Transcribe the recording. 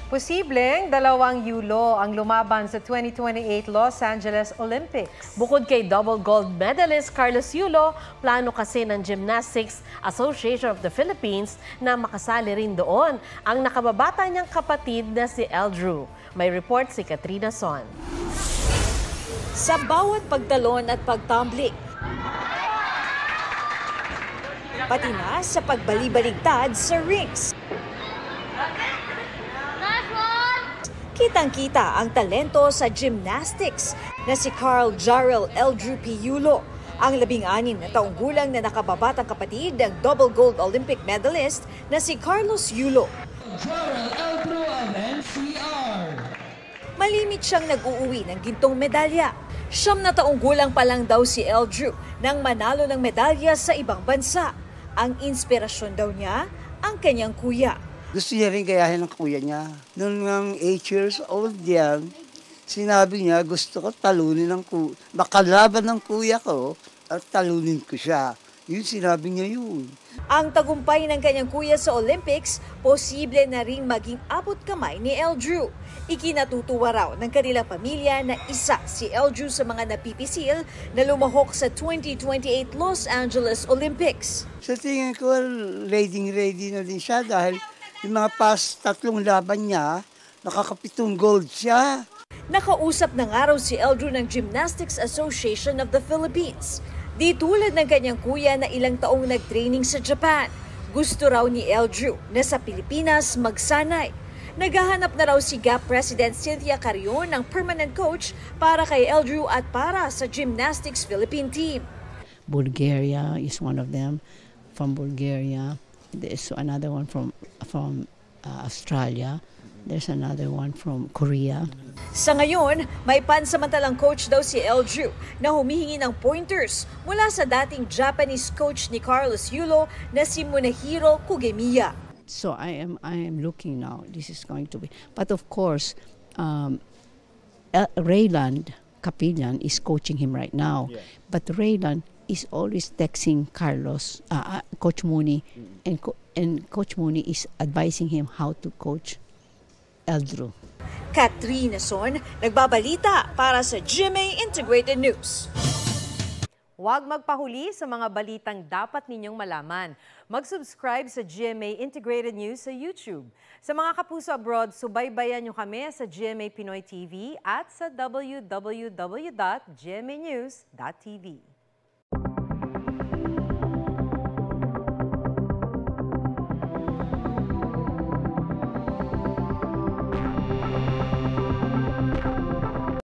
Posibleng 2 yulo ang lumaban sa 2028 Los Angeles Olympics. Bukod kay double gold medalist Carlos Yulo, plano kasi ng Gymnastics Association of the Philippines na makasali rin doon ang nakababata niyang kapatid na si Eldrew. May report si Katrina Son. Sa bawat pagtalon at pagtumbling, pati na sa pagbalibaligtad sa rings, kitang-kita ang talento sa gymnastics na si Carl Jarrell Eldrew P. Yulo, ang 16 na taong gulang na nakababatang kapatid ng double gold Olympic medalist na si Carlos Yulo. Jarrell Eldrew of NCR. Malimit siyang nag-uuwi ng gintong medalya. 9 na taong gulang pa lang daw si Eldrew nang manalo ng medalya sa ibang bansa. Ang inspirasyon daw niya, ang kanyang kuya. Gusto niya rin gayahin ng kuya niya. Noong 8 years old yan, sinabi niya gusto ko talunin makalaban ng kuya ko at talunin ko siya. Yun sinabi niya yun. Ang tagumpay ng kanyang kuya sa Olympics, posible na ring maging abot kamay ni Eldrew. Ikinatutuwa raw ng kanilang pamilya na isa si Eldrew sa mga napipisil na lumahok sa 2028 Los Angeles Olympics. Sa tingin ko, ready na din siya dahil yung mga past 3 laban niya, nakakapitong gold siya. Nakausap ng araw si Eldrew ng Gymnastics Association of the Philippines. Di tulad ng kanyang kuya na ilang taong nag-training sa Japan. Gusto raw ni Eldrew na sa Pilipinas magsanay. Naghahanap na raw si GAP President Cynthia Carrion ng permanent coach para kay Eldrew at para sa Gymnastics Philippine team. Bulgaria is one of them, from Bulgaria. There's another one from Australia. There's another one from Korea. Sa ngayon, may pansamantalang coach daw si Eldrew na humihingi ng pointers mula sa dating Japanese coach ni Carlos Yulo na si Munehiro Kugemiya. So I am looking now. This is going to be, but of course, Rayland Capillan is coaching him right now. Yeah. But Rayland is always texting Carlos, Coach Mooney, and Coach Mooney is advising him how to coach Eldrew. Katrina Son, nagbabalita para sa GMA Integrated News. Huwag magpahuli sa mga balitang dapat ninyong malaman. Mag-subscribe sa GMA Integrated News sa YouTube. Sa mga kapuso abroad, subaybayan nyo kami sa GMA Pinoy TV at sa www.gmanews.tv.